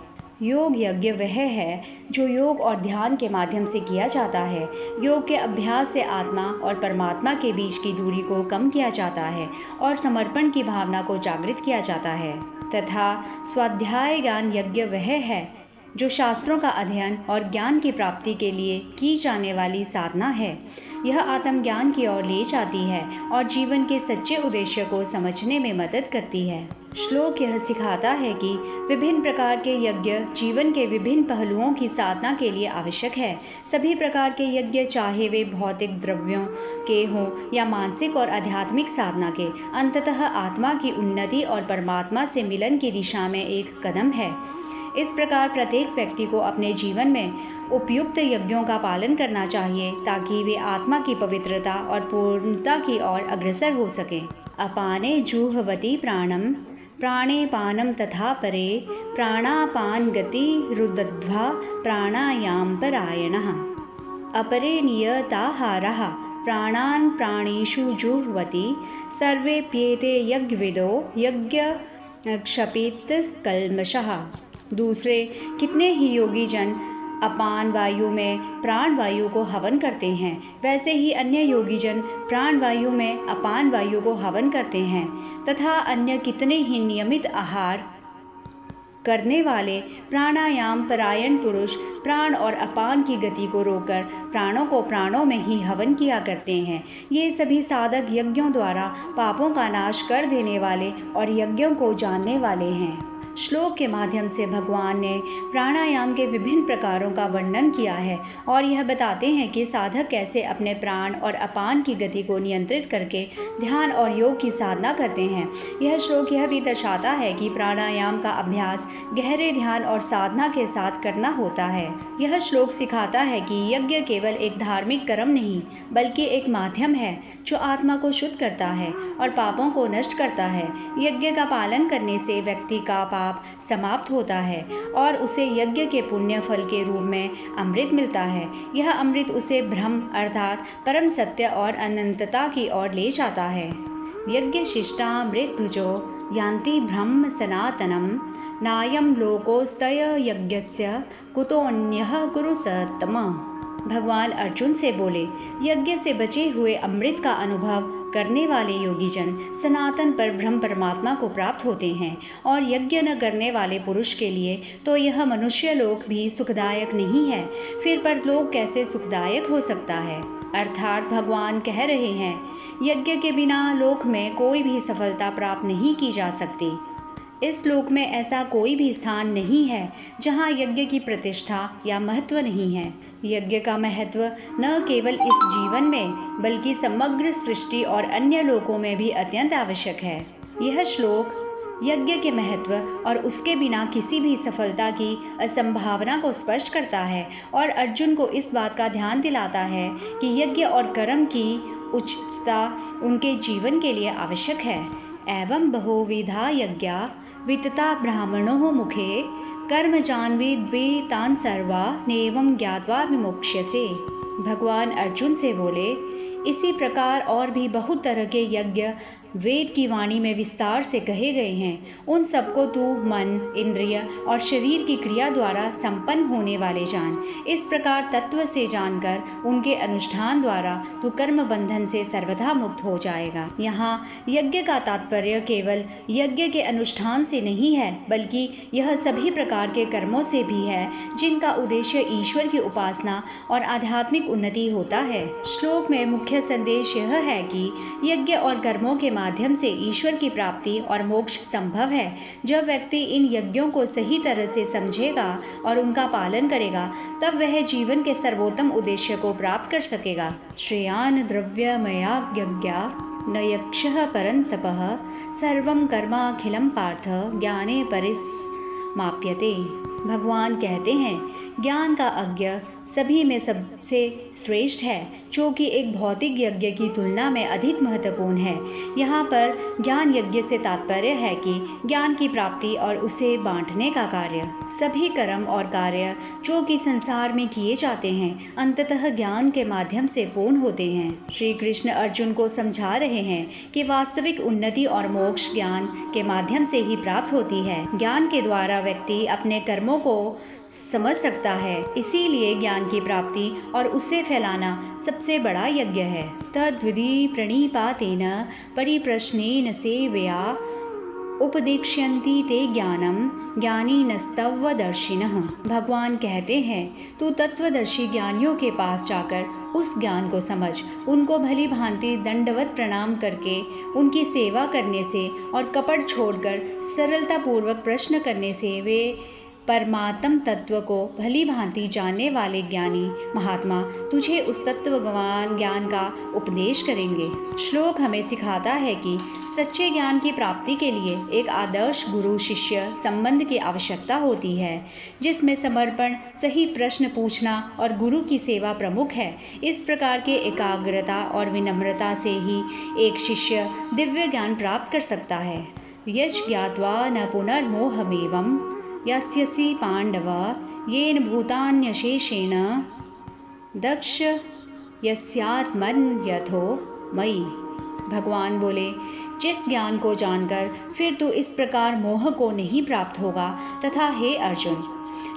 योग यज्ञ वह है जो योग और ध्यान के माध्यम से किया जाता है। योग के अभ्यास से आत्मा और परमात्मा के बीच की दूरी को कम किया जाता है और समर्पण की भावना को जागृत किया जाता है। तथा स्वाध्याय ज्ञान यज्ञ वह है जो शास्त्रों का अध्ययन और ज्ञान की प्राप्ति के लिए की जाने वाली साधना है। यह आत्मज्ञान की ओर ले जाती है और जीवन के सच्चे उद्देश्य को समझने में मदद करती है। श्लोक यह सिखाता है कि विभिन्न प्रकार के यज्ञ जीवन के विभिन्न पहलुओं की साधना के लिए आवश्यक है। सभी प्रकार के यज्ञ, चाहे वे भौतिक द्रव्यों के हों या मानसिक और आध्यात्मिक साधना के, अंततः आत्मा की उन्नति और परमात्मा से मिलन की दिशा में एक कदम है। इस प्रकार प्रत्येक व्यक्ति को अपने जीवन में उपयुक्त यज्ञों का पालन करना चाहिए ताकि वे आत्मा की पवित्रता और पूर्णता की ओर अग्रसर हो सकें। अपाने जुह्वति प्राणम प्राणे पानम तथा परे प्राणापान गति रुदध्वा प्राणायाम परायणः। अपरे नियताहारः प्राणान् प्राणेषु जुह्वति सर्वेप्येते यज्ञविदो यज्ञ क्षपित कल्मषः। दूसरे कितने ही योगी जन अपान वायु में प्राण वायु को हवन करते हैं, वैसे ही अन्य योगी जन प्राण वायु में अपान वायु को हवन करते हैं। तथा अन्य कितने ही नियमित आहार करने वाले प्राणायाम परायण पुरुष प्राण और अपान की गति को रोककर प्राणों को प्राणों में ही हवन किया करते हैं। ये सभी साधक यज्ञों द्वारा पापों का नाश कर देने वाले और यज्ञों को जानने वाले हैं। श्लोक के माध्यम से भगवान ने प्राणायाम के विभिन्न प्रकारों का वर्णन किया है और यह बताते हैं कि साधक कैसे अपने प्राण और अपान की गति को नियंत्रित करके ध्यान और योग की साधना करते हैं। यह श्लोक यह भी दर्शाता है कि प्राणायाम का अभ्यास गहरे ध्यान और साधना के साथ करना होता है। यह श्लोक सिखाता है कि यज्ञ केवल एक धार्मिक कर्म नहीं बल्कि एक माध्यम है जो आत्मा को शुद्ध करता है और पापों को नष्ट करता है। यज्ञ का पालन करने से व्यक्ति का पाप समाप्त होता है और उसे यज्ञ के पुण्य फल के रूप में अमृत मिलता है। यह अमृत उसे ब्रह्म अर्थात परम सत्य और अनंतता की ओर ले जाता है। यज्ञ शिष्टामृत भुजो यान्ति ब्रह्म सनातनम नायम लोकोस्तय यज्ञस्य कुतोऽन्यः कुरु सत्तम। भगवान अर्जुन से बोले, यज्ञ से बचे हुए अमृत का अनुभव करने वाले योगीजन सनातन पर ब्रह्म परमात्मा को प्राप्त होते हैं और यज्ञ न करने वाले पुरुष के लिए तो यह मनुष्य लोक भी सुखदायक नहीं है। फिर परलोक कैसे सुखदायक हो सकता है? अर्थात भगवान कह रहे हैं, यज्ञ के बिना लोक में कोई भी सफलता प्राप्त नहीं की जा सकती। इस लोक में ऐसा कोई भी स्थान नहीं है जहाँ यज्ञ की प्रतिष्ठा या महत्व नहीं है। यज्ञ का महत्व न केवल इस जीवन में बल्कि समग्र सृष्टि और अन्य लोकों में भी अत्यंत आवश्यक है। यह श्लोक यज्ञ के महत्व और उसके बिना किसी भी सफलता की असंभावना को स्पष्ट करता है और अर्जुन को इस बात का ध्यान दिलाता है कि यज्ञ और कर्म की उचितता उनके जीवन के लिए आवश्यक है। एवं बहुविधा यज्ञा वितता ब्राह्मणों मुखे कर्म जानवी द्वे तान सर्वा नेवं ज्ञात्वा विमुक्ष्यसे। भगवान अर्जुन से बोले, इसी प्रकार और भी बहुत तरह के यज्ञ वेद की वाणी में विस्तार से कहे गए हैं। उन सबको तू मन, इंद्रिय और शरीर की क्रिया द्वारा संपन्न होने वाले जान। इस प्रकार तत्व से जानकर उनके अनुष्ठान द्वारा तू कर्म बंधन से सर्वथा मुक्त हो जाएगा। यहाँ यज्ञ का तात्पर्य केवल यज्ञ के अनुष्ठान से नहीं है बल्कि यह सभी प्रकार के कर्मों से भी है जिनका उद्देश्य ईश्वर की उपासना और आध्यात्मिक उन्नति होता है। श्लोक में मुख्य मुख्य संदेश यह है कि यज्ञ और कर्मों के माध्यम से ईश्वर की प्राप्ति और मोक्ष संभव है। जब व्यक्ति इन यज्ञों को सही तरह से समझेगा और उनका पालन करेगा, तब वह जीवन के सर्वोत्तम उद्देश्य को प्राप्त कर सकेगा। श्रेयान द्रव्यमया यज्ञा न यक्षः परन्तपः सर्वं कर्माखिलं पार्थ ज्ञाने परिसमाप्यते। भगवान कहते हैं, ज्ञान का यज्ञ सभी में सबसे श्रेष्ठ है, जो कि एक भौतिक यज्ञ की तुलना में अधिक महत्वपूर्ण है। यहाँ पर ज्ञान यज्ञ से तात्पर्य है कि ज्ञान की प्राप्ति और उसे बांटने का कार्य। सभी कर्म और कार्य जो कि संसार में किए जाते हैं, अंततः ज्ञान के माध्यम से पूर्ण होते हैं। श्री कृष्ण अर्जुन को समझा रहे हैं कि वास्तविक उन्नति और मोक्ष ज्ञान के माध्यम से ही प्राप्त होती है। ज्ञान के द्वारा व्यक्ति अपने कर्मों को समझ सकता है, इसीलिए ज्ञान की प्राप्ति और उसे फैलाना सबसे बड़ा यज्ञ है। तद्विधि प्रणिपातेन परिप्रश्नेन सेवया उपदेक्ष्यन्ति ते ज्ञानम ज्ञानिनस्तवदर्शिनः। भगवान कहते हैं, तू तत्वदर्शी ज्ञानियों के पास जाकर उस ज्ञान को समझ। उनको भली भांति दंडवत प्रणाम करके उनकी सेवा करने से और कपट छोड़कर सरलता पूर्वक प्रश्न करने से वे परमात्म तत्व को भली भांति जानने वाले ज्ञानी महात्मा तुझे उस तत्वज्ञान ज्ञान का उपदेश करेंगे। श्लोक हमें सिखाता है कि सच्चे ज्ञान की प्राप्ति के लिए एक आदर्श गुरु शिष्य संबंध की आवश्यकता होती है, जिसमें समर्पण, सही प्रश्न पूछना और गुरु की सेवा प्रमुख है। इस प्रकार के एकाग्रता और विनम्रता से ही एक शिष्य दिव्य ज्ञान प्राप्त कर सकता है। यज् ज्ञात्वा न पुनर्मोहमेवं यस्यसि पांडव येन भूतान्यशेषेण दक्ष यस्यात्मन्यथो मयि। भगवान बोले, जिस ज्ञान को जानकर फिर तू इस प्रकार मोह को नहीं प्राप्त होगा, तथा हे अर्जुन,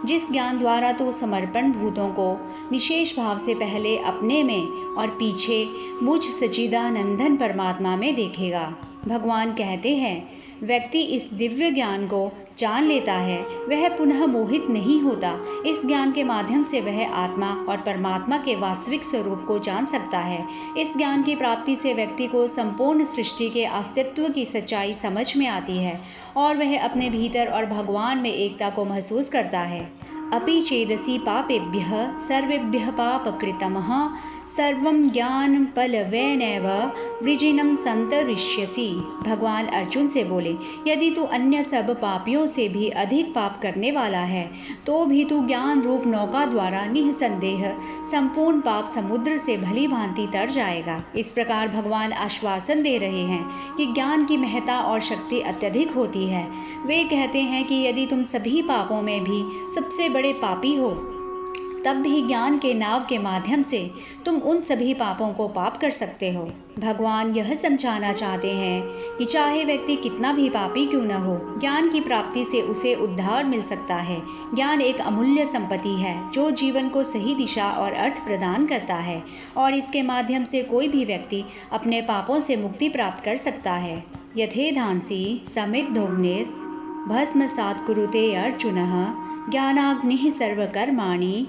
जिस ज्ञान द्वारा तू समर्पण भूतों को निशेष भाव से पहले अपने में और पीछे मुझ सच्चिदानंदन परमात्मा में देखेगा। भगवान कहते हैं, व्यक्ति इस दिव्य ज्ञान को जान लेता है, वह पुनः मोहित नहीं होता। इस ज्ञान के माध्यम से वह आत्मा और परमात्मा के वास्तविक स्वरूप को जान सकता है। इस ज्ञान की प्राप्ति से व्यक्ति को संपूर्ण सृष्टि के अस्तित्व की सच्चाई समझ में आती है और वह अपने भीतर और भगवान में एकता को महसूस करता है। अपि चेदसि पापेभ्यः सर्वेभ्यः पापकृतमः सर्वं ज्ञानफलवैनेव वृजिनं संतरिष्यसि। भगवान अर्जुन से बोले, यदि तू अन्य सब पापियों से भी अधिक पाप करने वाला है, तो भी तू ज्ञान रूप नौका द्वारा निःसंदेह संपूर्ण पाप समुद्र से भली भांति तर जाएगा। इस प्रकार भगवान आश्वासन दे रहे हैं कि ज्ञान की महत्ता और शक्ति अत्यधिक होती है। वे कहते हैं कि यदि तुम सभी पापों में भी सबसे बड़े पापी हो, तब भी ज्ञान के नाव के माध्यम से तुम उन सभी पापों को पाप कर सकते हो। भगवान यह समझाना चाहते हैं कि चाहे व्यक्ति कितना भी पापी क्यों न हो, ज्ञान की प्राप्ति से उसे उद्धार मिल सकता है। ज्ञान एक अमूल्य संपत्ति है जो जीवन को सही दिशा और अर्थ प्रदान करता है, और इसके माध्यम से कोई भी व्यक्ति अपने पापों से मुक्ति प्राप्त कर सकता है। यथेधांसि समिद्धोग्निर् भस्मसात् कुरुते अर्जुनः ज्ञानाग्निः सर्वकर्माणि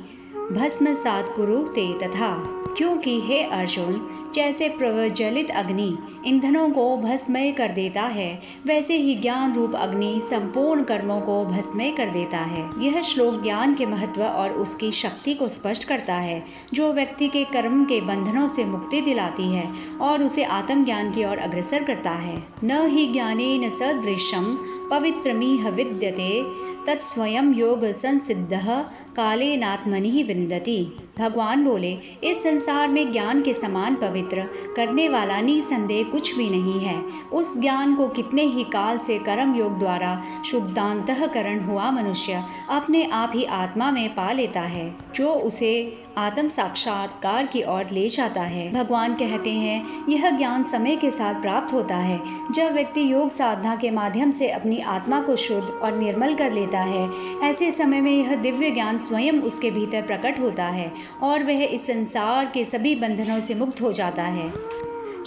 भस्मसात् कुरुते तथा। क्योंकि हे अर्जुन, जैसे प्रज्वलित अग्नि ईंधनों को भस्मय कर देता है, वैसे ही ज्ञान रूप अग्नि संपूर्ण कर्मों को भस्मय कर देता है। यह श्लोक ज्ञान के महत्व और उसकी शक्ति को स्पष्ट करता है, जो व्यक्ति के कर्म के बंधनों से मुक्ति दिलाती है और उसे आत्मज्ञान की ओर अग्रसर करता है। न ही ज्ञानेन सदृशं पवित्रमिह विद्यते तत्स्वयं योग संसिद्धः कालेनात्मनि विन्दति। भगवान बोले, इस संसार में ज्ञान के समान पवित्र करने वाला निसंदेह कुछ भी नहीं है। उस ज्ञान को कितने ही काल से कर्म योग द्वारा शुद्धांतःकरण हुआ मनुष्य अपने आप ही आत्मा में पा लेता है, जो उसे आत्म साक्षात्कार की ओर ले जाता है। भगवान कहते हैं, यह ज्ञान समय के साथ प्राप्त होता है। जब व्यक्ति योग साधना के माध्यम से अपनी आत्मा को शुद्ध और निर्मल कर लेता है, ऐसे समय में यह दिव्य ज्ञान स्वयं उसके भीतर प्रकट होता है और वह इस संसार के सभी बंधनों से मुक्त हो जाता है।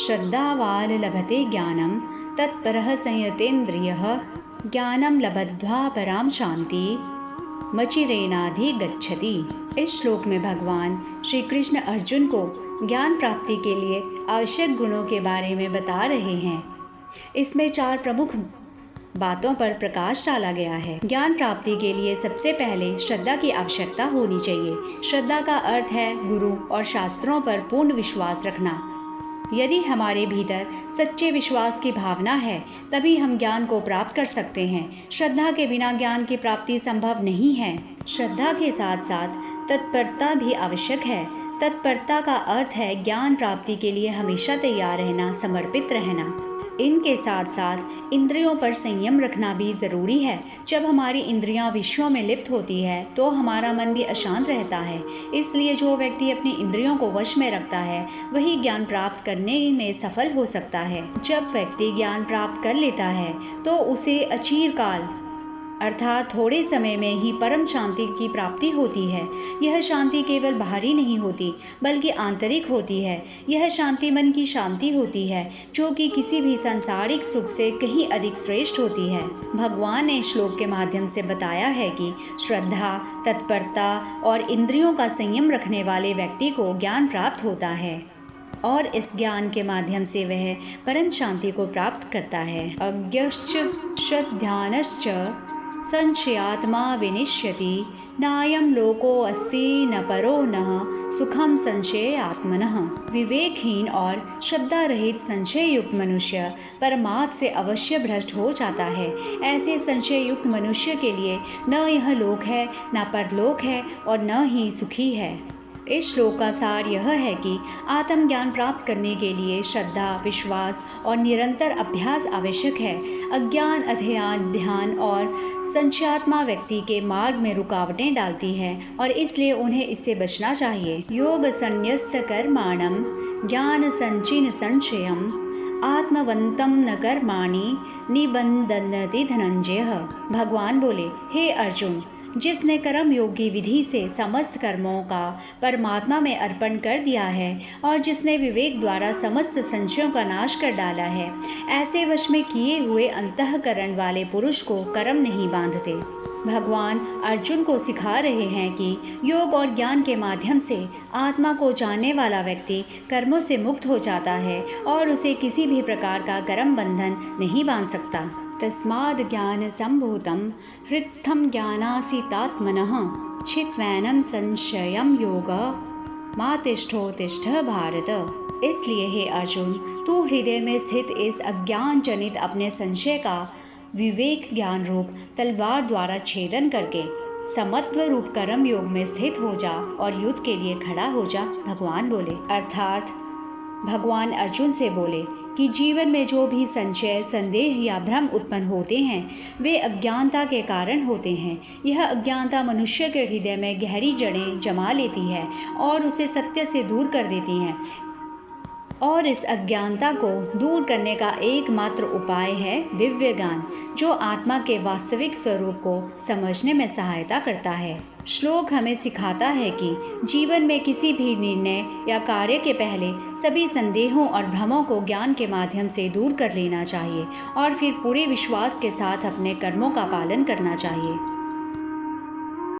श्रद्धावान लभते ज्ञानम तत्परः संयतेन्द्रियः ज्ञानम लब्ध्वा पराम शांति मचिरेणाधिगच्छति। इस श्लोक में भगवान श्री कृष्ण अर्जुन को ज्ञान प्राप्ति के लिए आवश्यक गुणों के बारे में बता रहे हैं। इसमें 4 प्रमुख बातों पर प्रकाश डाला गया है। ज्ञान प्राप्ति के लिए सबसे पहले श्रद्धा की आवश्यकता होनी चाहिए। श्रद्धा का अर्थ है गुरु और शास्त्रों पर पूर्ण विश्वास रखना। यदि हमारे भीतर सच्चे विश्वास की भावना है, तभी हम ज्ञान को प्राप्त कर सकते हैं। श्रद्धा के बिना ज्ञान की प्राप्ति संभव नहीं है। श्रद्धा के साथ साथ तत्परता भी आवश्यक है। तत्परता का अर्थ है ज्ञान प्राप्ति के लिए हमेशा तैयार रहना, समर्पित रहना। इनके साथ साथ इंद्रियों पर संयम रखना भी जरूरी है। जब हमारी इंद्रियां विषयों में लिप्त होती है तो हमारा मन भी अशांत रहता है। इसलिए जो व्यक्ति अपनी इंद्रियों को वश में रखता है वही ज्ञान प्राप्त करने में सफल हो सकता है। जब व्यक्ति ज्ञान प्राप्त कर लेता है तो उसे अचिरकाल अर्थात थोड़े समय में ही परम शांति की प्राप्ति होती है। यह शांति केवल बाहरी नहीं होती बल्कि आंतरिक होती है। यह शांति मन की शांति होती है जो कि किसी भी सांसारिक सुख से कहीं अधिक श्रेष्ठ होती है। भगवान ने श्लोक के माध्यम से बताया है कि श्रद्धा, तत्परता और इंद्रियों का संयम रखने वाले व्यक्ति को ज्ञान प्राप्त होता है और इस ज्ञान के माध्यम से वह परम शांति को प्राप्त करता है। अज्ञश्च श्रद्धानश्च संशयात्मा विनिश्यति नायं लोको अस्ति न परो न सुखम संशयात्मनः। विवेकहीन और श्रद्धा रहित संशय युक्त मनुष्य परमात्म से अवश्य भ्रष्ट हो जाता है। ऐसे संशय युक्त मनुष्य के लिए न यह लोक है, न परलोक है और न ही सुखी है। इस श्लोक का सार यह है कि आत्मज्ञान प्राप्त करने के लिए श्रद्धा, विश्वास और निरंतर अभ्यास आवश्यक है। अज्ञान, अध्ययन, ध्यान और संशयात्मा व्यक्ति के मार्ग में रुकावटें डालती है और इसलिए उन्हें इससे बचना चाहिए। योग संन्यस्त कर्माणं ज्ञान संचिन संशयम् आत्मवंतम न कर्माणि निबंधनति धनंजय। भगवान बोले, हे अर्जुन, जिसने कर्म योगी विधि से समस्त कर्मों का परमात्मा में अर्पण कर दिया है और जिसने विवेक द्वारा समस्त संशयों का नाश कर डाला है, ऐसे वश में किए हुए अंतःकरण वाले पुरुष को कर्म नहीं बांधते। भगवान अर्जुन को सिखा रहे हैं कि योग और ज्ञान के माध्यम से आत्मा को जानने वाला व्यक्ति कर्मों से मुक्त हो जाता है और उसे किसी भी प्रकार का कर्म बंधन नहीं बांध सकता। तस्माद् ज्ञान संभूतं हृत्स्थं ज्ञानासीतात्मनः छित्त्वैनं संशयं योग मातिष्ठोतिष्ठ भारत। इसलिए हे अर्जुन, तू हृदय में स्थित इस अज्ञान जनित अपने संशय का विवेक ज्ञान रूप तलवार द्वारा छेदन करके समत्व रूप कर्म योग में स्थित हो जा और युद्ध के लिए खड़ा हो जा। भगवान बोले, अर्थात भगवान अर्जुन से बोले कि जीवन में जो भी संशय, संदेह या भ्रम उत्पन्न होते हैं वे अज्ञानता के कारण होते हैं। यह अज्ञानता मनुष्य के हृदय में गहरी जड़ें जमा लेती है और उसे सत्य से दूर कर देती है। और इस अज्ञानता को दूर करने का एकमात्र उपाय है दिव्य ज्ञान, जो आत्मा के वास्तविक स्वरूप को समझने में सहायता करता है। श्लोक हमें सिखाता है कि जीवन में किसी भी निर्णय या कार्य के पहले सभी संदेहों और भ्रमों को ज्ञान के माध्यम से दूर कर लेना चाहिए और फिर पूरे विश्वास के साथ अपने कर्मों का पालन करना चाहिए।